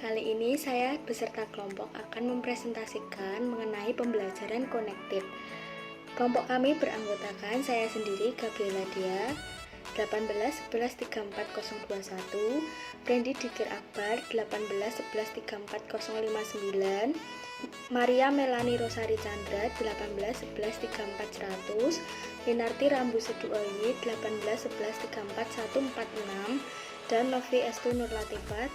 Kali ini saya beserta kelompok akan mempresentasikan mengenai pembelajaran connected. Kelompok kami beranggotakan saya sendiri, Gabriela Dia, 18113401, Brandy Dikir Akbar, 18113459, Maria Melani Rosari Chandra, 18113400, Linarti Rambu Seduoyi, 1811344146, dan Novi Estu Nur Latifah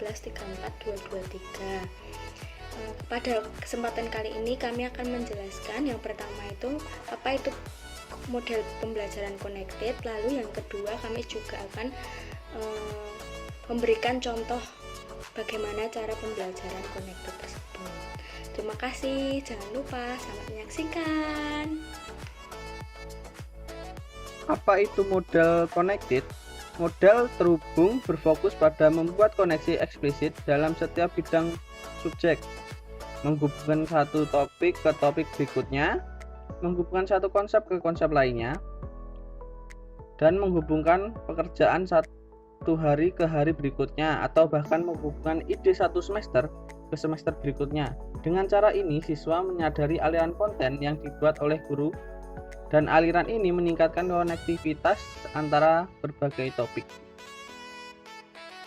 1811342223. Pada kesempatan kali ini kami akan menjelaskan yang pertama itu apa itu model pembelajaran connected, lalu yang kedua kami juga akan memberikan contoh bagaimana cara pembelajaran connected tersebut. Terima kasih, jangan lupa selamat menyaksikan. Apa itu model connected? Model terhubung berfokus pada membuat koneksi eksplisit dalam setiap bidang subjek, menghubungkan satu topik ke topik berikutnya, menghubungkan satu konsep ke konsep lainnya, dan menghubungkan pekerjaan satu hari ke hari berikutnya, atau bahkan menghubungkan ide satu semester ke semester berikutnya. Dengan cara ini, siswa menyadari aliran konten yang dibuat oleh guru, dan aliran ini meningkatkan konektivitas antara berbagai topik.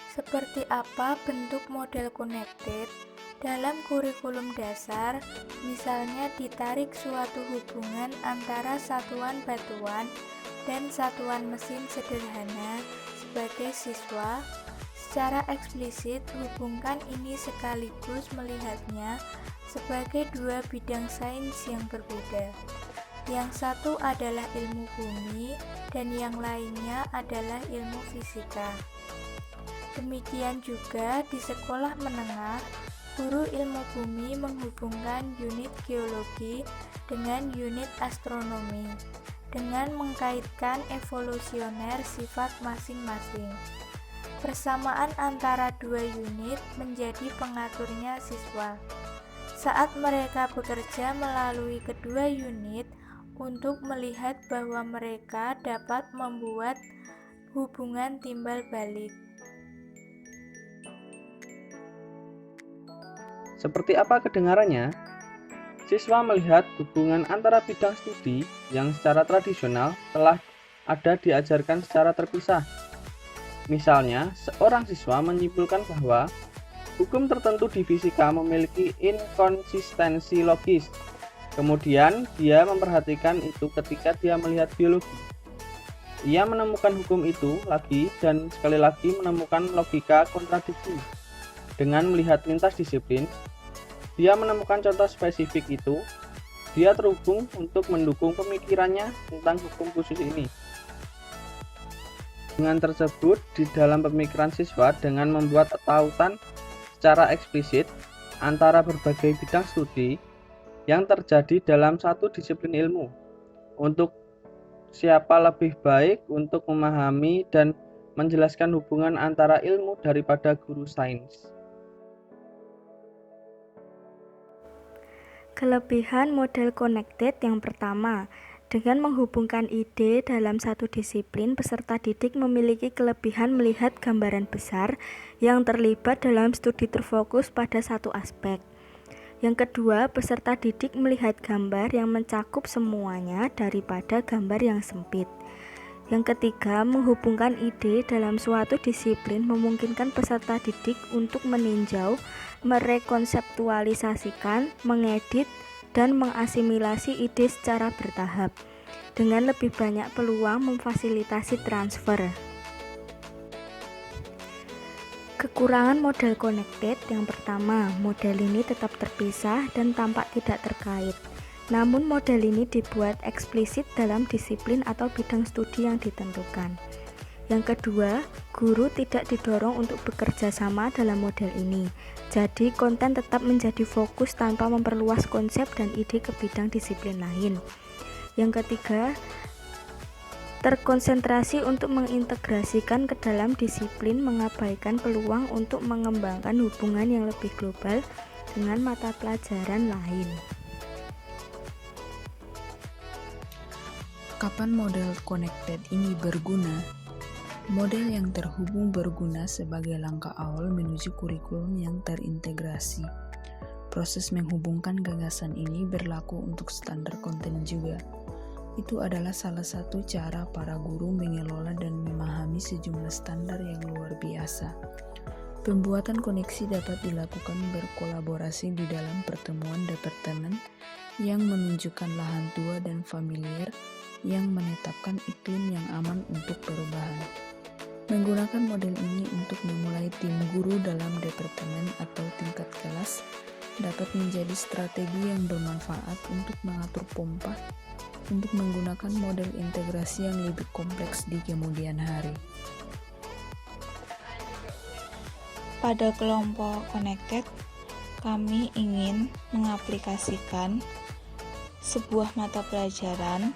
Seperti apa bentuk model connected? Dalam kurikulum dasar, misalnya ditarik suatu hubungan antara satuan batuan dan satuan mesin sederhana sebagai siswa, secara eksplisit hubungkan ini sekaligus melihatnya sebagai dua bidang sains yang berbeda. Yang satu adalah ilmu bumi dan yang lainnya adalah ilmu fisika. Demikian juga di sekolah menengah, guru ilmu bumi menghubungkan unit geologi dengan unit astronomi dengan mengkaitkan evolusioner sifat masing-masing. Persamaan antara dua unit menjadi pengaturnya siswa. Saat mereka bekerja melalui kedua unit, untuk melihat bahwa mereka dapat membuat hubungan timbal balik. Seperti apa kedengarannya? Siswa melihat hubungan antara bidang studi yang secara tradisional telah ada diajarkan secara terpisah. Misalnya, seorang siswa menyimpulkan bahwa hukum tertentu di fisika memiliki inkonsistensi logis. Kemudian, dia memperhatikan itu ketika dia melihat biologi. Ia menemukan hukum itu lagi dan sekali lagi menemukan logika kontradiksi. Dengan melihat lintas disiplin, dia menemukan contoh spesifik itu. Dia terhubung untuk mendukung pemikirannya tentang hukum khusus ini. Dengan tersebut di dalam pemikiran siswa dengan membuat tautan secara eksplisit antara berbagai bidang studi yang terjadi dalam satu disiplin ilmu, untuk siapa lebih baik untuk memahami dan menjelaskan hubungan antara ilmu daripada guru sains. Kelebihan model connected yang pertama, dengan menghubungkan ide dalam satu disiplin, peserta didik memiliki kelebihan melihat gambaran besar yang terlibat dalam studi terfokus pada satu aspek. Yang kedua, peserta didik melihat gambar yang mencakup semuanya daripada gambar yang sempit. Yang ketiga, menghubungkan ide dalam suatu disiplin memungkinkan peserta didik untuk meninjau, merekonseptualisasikan, mengedit, dan mengasimilasi ide secara bertahap, dengan lebih banyak peluang memfasilitasi transfer. Kekurangan model connected yang pertama, model ini tetap terpisah dan tampak tidak terkait. Namun model ini dibuat eksplisit dalam disiplin atau bidang studi yang ditentukan. Yang kedua, guru tidak didorong untuk bekerja sama dalam model ini. Jadi konten tetap menjadi fokus tanpa memperluas konsep dan ide ke bidang disiplin lain. Yang ketiga, terkonsentrasi untuk mengintegrasikan ke dalam disiplin, mengabaikan peluang untuk mengembangkan hubungan yang lebih global dengan mata pelajaran lain. Kapan model connected ini berguna? Model yang terhubung berguna sebagai langkah awal menuju kurikulum yang terintegrasi. Proses menghubungkan gagasan ini berlaku untuk standar konten juga. Itu adalah salah satu cara para guru mengelola dan memahami sejumlah standar yang luar biasa. Pembuatan koneksi dapat dilakukan berkolaborasi di dalam pertemuan departemen yang menunjukkan lahan tua dan familiar yang menetapkan iklim yang aman untuk perubahan. Menggunakan model ini untuk memulai tim guru dalam departemen atau tingkat kelas dapat menjadi strategi yang bermanfaat untuk mengatur pompa untuk menggunakan model integrasi yang lebih kompleks di kemudian hari. Pada kelompok Connected, kami ingin mengaplikasikan sebuah mata pelajaran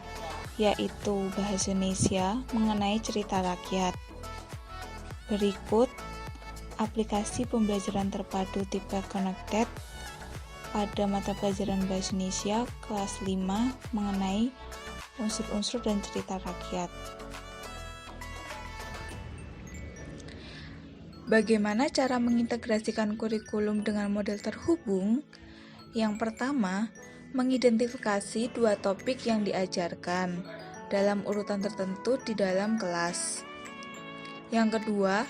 yaitu Bahasa Indonesia mengenai cerita rakyat. Berikut aplikasi pembelajaran terpadu tipe Connected pada mata pelajaran Bahasa Indonesia kelas 5 mengenai unsur-unsur dan cerita rakyat. Bagaimana cara mengintegrasikan kurikulum dengan model terhubung? Yang pertama, mengidentifikasi dua topik yang diajarkan dalam urutan tertentu di dalam kelas. Yang kedua,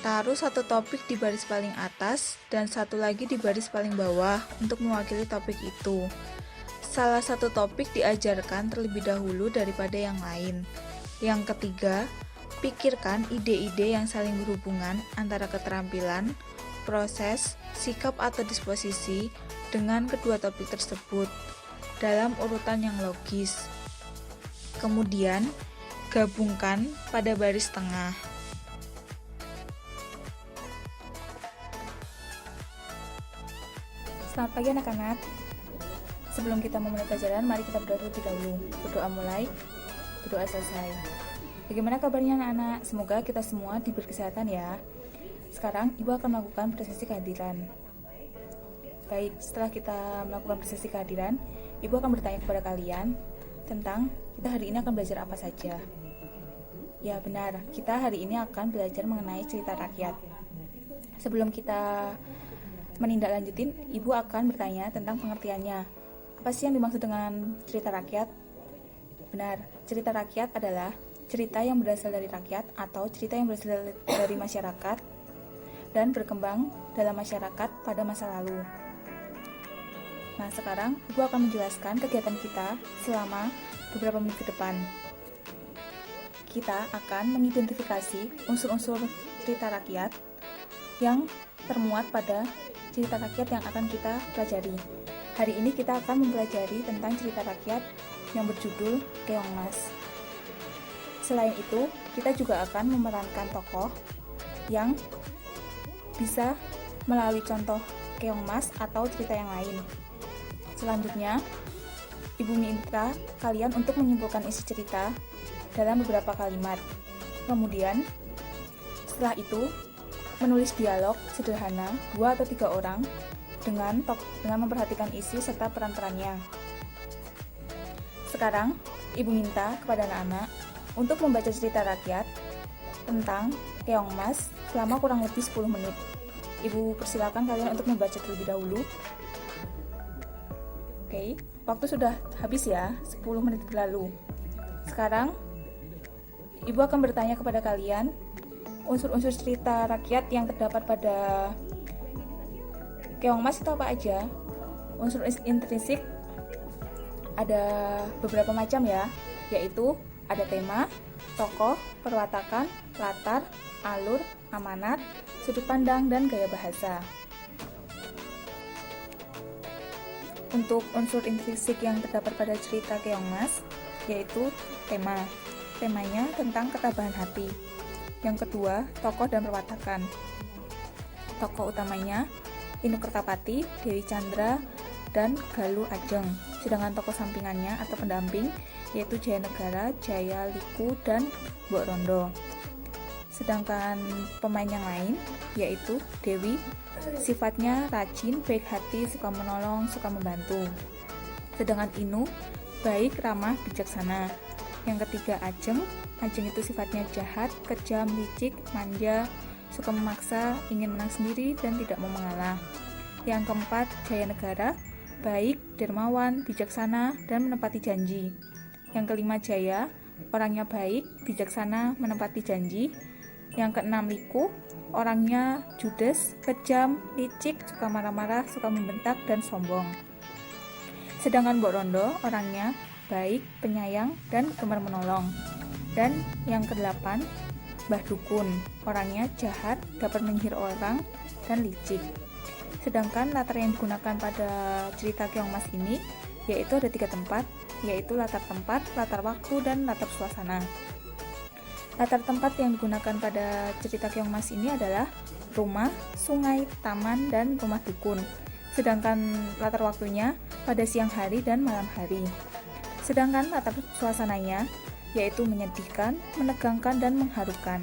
taruh satu topik di baris paling atas dan satu lagi di baris paling bawah untuk mewakili topik itu. Salah satu topik diajarkan terlebih dahulu daripada yang lain. Yang ketiga, pikirkan ide-ide yang saling berhubungan antara keterampilan, proses, sikap atau disposisi dengan kedua topik tersebut dalam urutan yang logis. Kemudian, gabungkan pada baris tengah. Selamat pagi anak-anak. Sebelum kita memulai pelajaran, mari kita berdoa terlebih dahulu. Berdoa mulai, berdoa selesai. Bagaimana kabarnya anak-anak? Semoga kita semua diberi kesehatan ya. Sekarang Ibu akan melakukan presesi kehadiran. Baik, setelah kita melakukan presesi kehadiran, Ibu akan bertanya kepada kalian tentang kita hari ini akan belajar apa saja. Ya benar, kita hari ini akan belajar mengenai cerita rakyat. Sebelum kita menindaklanjutin, Ibu akan bertanya tentang pengertiannya. Apa sih yang dimaksud dengan cerita rakyat? Benar, cerita rakyat adalah cerita yang berasal dari rakyat atau cerita yang berasal dari masyarakat dan berkembang dalam masyarakat pada masa lalu. Nah, sekarang Ibu akan menjelaskan kegiatan kita selama beberapa menit ke depan. Kita akan mengidentifikasi unsur-unsur cerita rakyat yang termuat pada cerita rakyat yang akan kita pelajari. Hari ini kita akan mempelajari tentang cerita rakyat yang berjudul Keong Mas. Selain itu, kita juga akan memerankan tokoh yang bisa melalui contoh Keong Mas atau cerita yang lain. Selanjutnya, Ibu minta kalian untuk menyimpulkan isi cerita dalam beberapa kalimat. Kemudian, setelah itu, menulis dialog sederhana 2 atau 3 orang dengan memperhatikan isi serta peran-perannya. Sekarang, Ibu minta kepada anak-anak untuk membaca cerita rakyat tentang Keong Mas selama kurang lebih 10 menit. Ibu persilakan kalian untuk membaca terlebih dahulu. Oke, waktu sudah habis ya, 10 menit berlalu. Sekarang, Ibu akan bertanya kepada kalian unsur-unsur cerita rakyat yang terdapat pada Keong Mas itu apa aja? Unsur intrinsik ada beberapa macam ya, yaitu ada tema, tokoh, perwatakan, latar, alur, amanat, sudut pandang, dan gaya bahasa. Untuk unsur intrinsik yang terdapat pada cerita Keong Mas, yaitu tema. Temanya tentang ketabahan hati. Yang kedua, tokoh dan perwatakan. Tokoh utamanya Inu Kertapati, Dewi Chandra, dan Galuh Ajeng. Sedangkan tokoh sampingannya atau pendamping yaitu Jaya Negara, Jaya Liku, dan Mbok Rondo. Sedangkan pemain yang lain yaitu Dewi, sifatnya rajin, baik hati, suka menolong, suka membantu. Sedangkan Inu, baik, ramah, bijaksana. Yang ketiga Ajeng. Ajeng itu sifatnya jahat, kejam, licik, manja, suka memaksa, ingin menang sendiri, dan tidak mau mengalah. Yang keempat Jaya Negara. Baik, dermawan, bijaksana, dan menepati janji. Yang kelima Jaya. Orangnya baik, bijaksana, menepati janji. Yang keenam Liku. Orangnya judes, kejam, licik, suka marah-marah, suka membentak, dan sombong. Sedangkan Mbok Rondo orangnya baik, penyayang, dan gemar menolong. Dan yang kedelapan Mbah Dukun. Orangnya jahat, dapat menyihir orang, dan licik. Sedangkan latar yang digunakan pada cerita Keong Mas ini yaitu ada 3 tempat, yaitu latar tempat, latar waktu, dan latar suasana. Latar tempat yang digunakan pada cerita Keong Mas ini adalah rumah, sungai, taman, dan rumah dukun. Sedangkan latar waktunya pada siang hari dan malam hari. Sedangkan latar suasananya yaitu menyedihkan, menegangkan, dan mengharukan.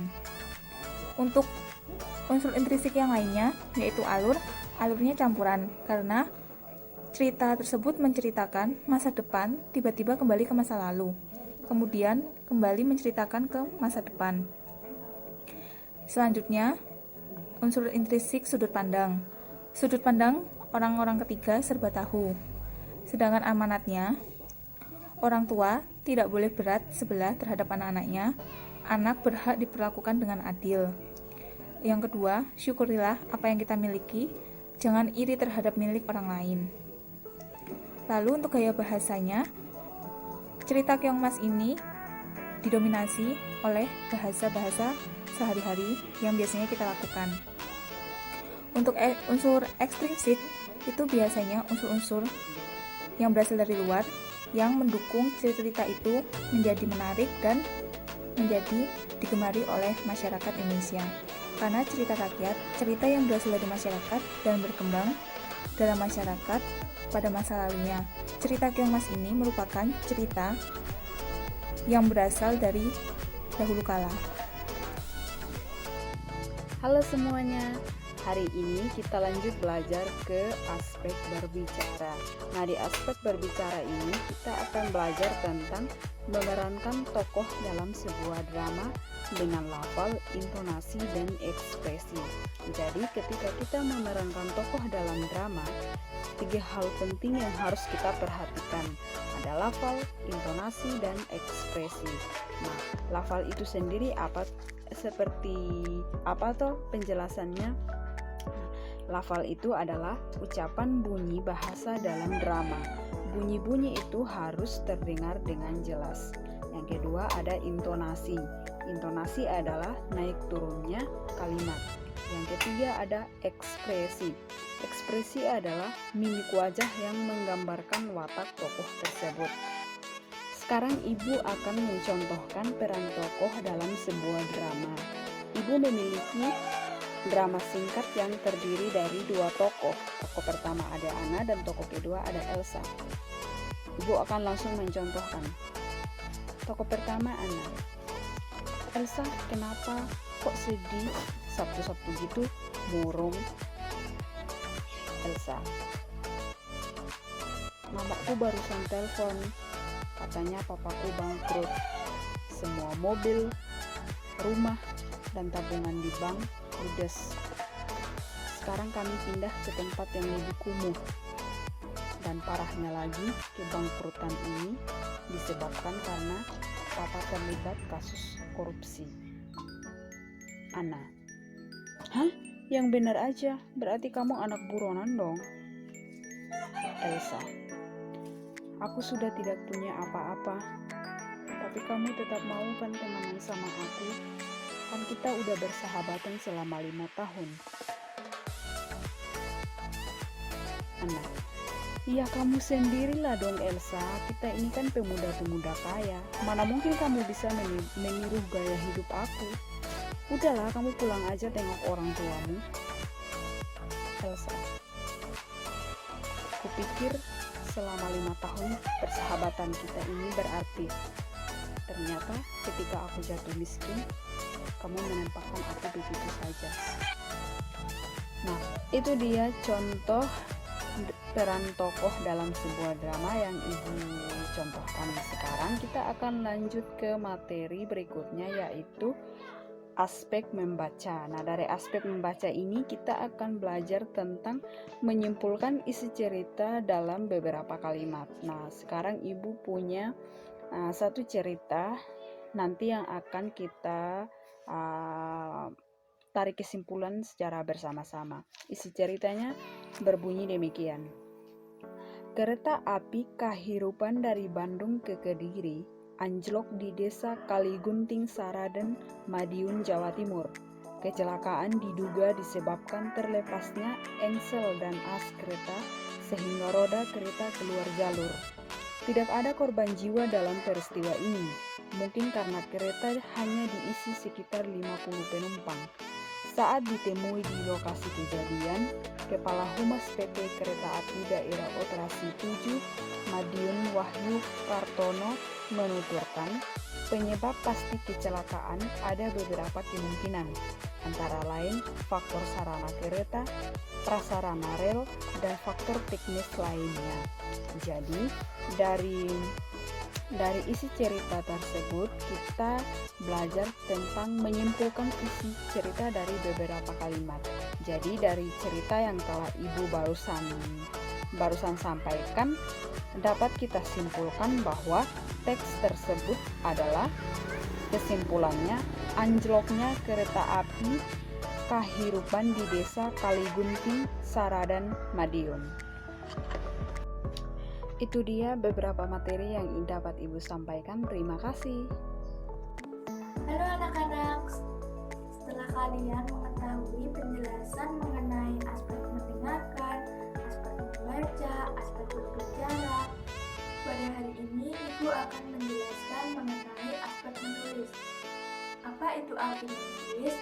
Untuk unsur intrinsik yang lainnya yaitu alurnya campuran karena cerita tersebut menceritakan masa depan tiba-tiba kembali ke masa lalu. Kemudian kembali menceritakan ke masa depan. Selanjutnya, unsur intrinsik sudut pandang. Sudut pandang orang-orang ketiga serba tahu. Sedangkan amanatnya, orang tua tidak boleh berat sebelah terhadap anak-anaknya. Anak berhak diperlakukan dengan adil. Yang kedua, syukurilah apa yang kita miliki. Jangan iri terhadap milik orang lain. Lalu untuk gaya bahasanya, cerita Keong Mas ini didominasi oleh bahasa-bahasa sehari-hari yang biasanya kita lakukan. Untuk unsur ekstrinsik itu biasanya unsur-unsur yang berasal dari luar yang mendukung cerita itu menjadi menarik dan menjadi digemari oleh masyarakat Indonesia. Karena cerita rakyat, cerita yang berasal dari masyarakat dan berkembang dalam masyarakat pada masa lalunya. Cerita Keong Mas ini merupakan cerita yang berasal dari dahulu kala. Halo semuanya, hari ini kita lanjut belajar ke aspek berbicara. Nah, di aspek berbicara ini kita akan belajar tentang memerankan tokoh dalam sebuah drama dengan lafal, intonasi, dan ekspresi. Jadi ketika kita memerankan tokoh dalam drama, 3 hal penting yang harus kita perhatikan ada lafal, intonasi, dan ekspresi. Nah, lafal itu sendiri seperti apa toh penjelasannya? Lafal itu adalah ucapan bunyi bahasa dalam drama. Bunyi-bunyi itu harus terdengar dengan jelas. Yang kedua ada intonasi. Intonasi adalah naik turunnya kalimat. Yang ketiga ada ekspresi. Ekspresi adalah mimik wajah yang menggambarkan watak tokoh tersebut. Sekarang Ibu akan mencontohkan peran tokoh dalam sebuah drama. Ibu memiliki drama singkat yang terdiri dari 2 tokoh. Tokoh pertama ada Anna dan tokoh kedua ada Elsa. Ibu akan langsung mencontohkan. Tokoh pertama Anna. Elsa, kenapa kok sedih? Sabtu-sabtu gitu murung. Elsa, mamaku barusan telepon, katanya papaku bangkrut. Semua mobil, rumah, dan tabungan di bank ludes. Sekarang kami pindah ke tempat yang lebih kumuh. Dan parahnya lagi, kebangkrutan ini disebabkan karena papa terlibat kasus korupsi. Ana, hah? Yang benar aja, berarti kamu anak buronan dong. Elsa, aku sudah tidak punya apa-apa, tapi kamu tetap mau kan temenan sama aku? Kan kita udah bersahabatan selama 5 tahun. Ana, iya kamu sendirilah dong Elsa, kita ini kan pemuda-pemuda kaya. Mana mungkin kamu bisa meniru gaya hidup aku. Udahlah, kamu pulang aja tengok orang tuamu. Elsa, kupikir selama 5 tahun persahabatan kita ini berarti. Ternyata ketika aku jatuh miskin, kamu menempatkan aku begitu saja. Nah, itu dia contoh peran tokoh dalam sebuah drama yang Ibu contohkan. Sekarang kita akan lanjut ke materi berikutnya, yaitu aspek membaca. Nah, dari aspek membaca ini kita akan belajar tentang menyimpulkan isi cerita dalam beberapa kalimat. Nah, sekarang Ibu punya satu cerita nanti yang akan kita tarik kesimpulan secara bersama-sama. Isi ceritanya berbunyi demikian. Kereta api Kahirupan dari Bandung ke Kediri anjlok di desa Kaligunting, Saraden, Madiun, Jawa Timur. Kecelakaan diduga disebabkan terlepasnya engsel dan as kereta sehingga roda kereta keluar jalur. Tidak ada korban jiwa dalam peristiwa ini, mungkin karena kereta hanya diisi sekitar 50 penumpang. Saat ditemui di lokasi kejadian, Kepala Humas PT Kereta Api Daerah Operasi 7 Madiun Wahyu Kartono menuturkan, penyebab pasti kecelakaan ada beberapa kemungkinan, antara lain faktor sarana kereta, prasarana rel, dan faktor teknis lainnya. Jadi, dari isi cerita tersebut kita belajar tentang menyimpulkan isi cerita dari beberapa kalimat. Jadi dari cerita yang telah Ibu barusan sampaikan, dapat kita simpulkan bahwa teks tersebut adalah kesimpulannya anjloknya kereta api Kahirupan di desa Kaligunting, Saradan, Madiun. Itu dia beberapa materi yang dapat Ibu sampaikan. Terima kasih. Halo anak-anak, setelah kalian mengetahui penjelasan mengenai aspek mendengarkan, aspek membaca, aspek berbicara, pada hari ini Ibu akan menjelaskan mengenai aspek menulis. Apa itu arti menulis?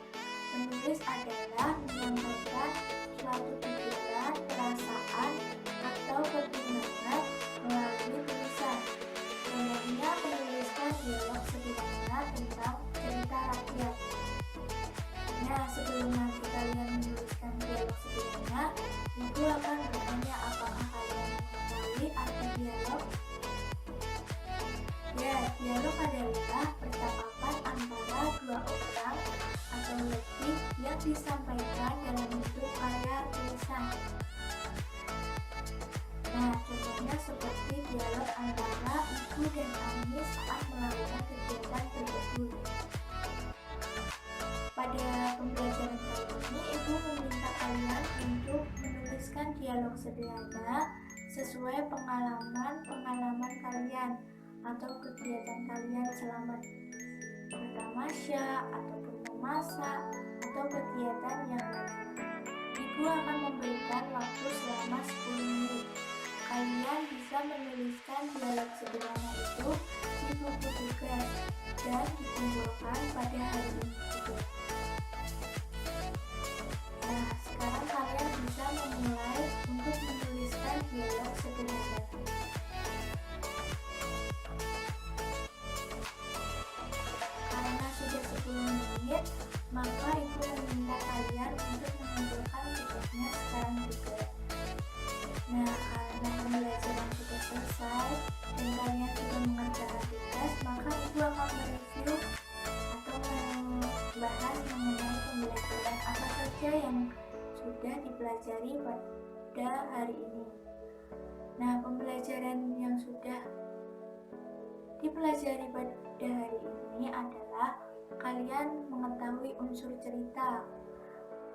Menulis adalah menyampaikan suatu pikiran, perasaan, atau pertimbangan melalui tulisan. Contohnya menuliskan dialog sederhana tentang cerita rakyat. Nah, sebelum nanti kalian menuliskan dialog sederhana, Ibu akan bertanya apakah kalian mengetahui arti dialog? Ya, dialog adalah percakapan antara dua orang atau lebih yang disampaikan dalam bentuk karya tulisan. Nah, contohnya seperti dialog antara Ibu dan Ami saat melakukan kegiatan tersebut. Pada pembelajaran kali ini, Ibu meminta kalian untuk menuliskan dialog sederhana sesuai pengalaman kalian atau kegiatan kalian selama bertamasya ataupun memasak atau kegiatan yang lain. Ibu akan memberikan waktu selama 10 menit. Kalian bisa menuliskan dialog sederhana itu di buku tugas dan dikumpulkan pada hari ini juga. Nah, sekarang kalian bisa memulai untuk menuliskan dialog sederhana. Karena sudah 10 menit, maka Ibu meminta kalian untuk mengumpulkan tugasnya sekarang juga. Nah, karena pembelajaran sudah selesai dan kalian sudah mengerjakan tugas, maka Ibu akan mereview atau membahas mengenai pembelajaran apa saja yang sudah dipelajari pada hari ini. Nah, pembelajaran yang sudah dipelajari pada hari ini adalah kalian mengetahui unsur cerita,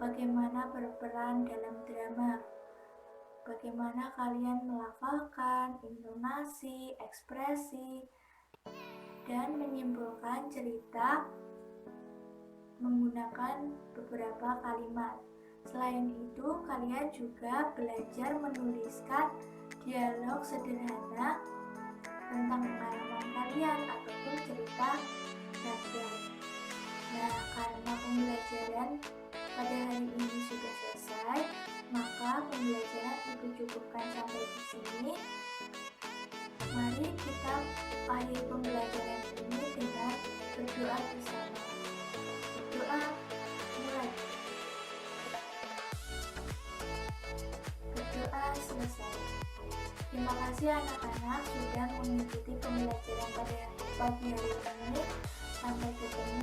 bagaimana berperan dalam drama, bagaimana kalian melafalkan, intonasi, ekspresi, dan menyimpulkan cerita menggunakan beberapa kalimat. Selain itu, kalian juga belajar menuliskan dialog sederhana tentang pengalaman kalian ataupun cerita rakyat. Nah, karena pembelajaran pada hari ini sudah selesai, maka pembelajaran Ibu cukupkan sampai di sini. Mari kita akhiri pembelajaran ini dengan berdoa bersama. Berdoa mulai. Berdoa selesai. Terima kasih anak-anak sudah mengikuti pembelajaran pada pagi hari ini. Sampai ketemu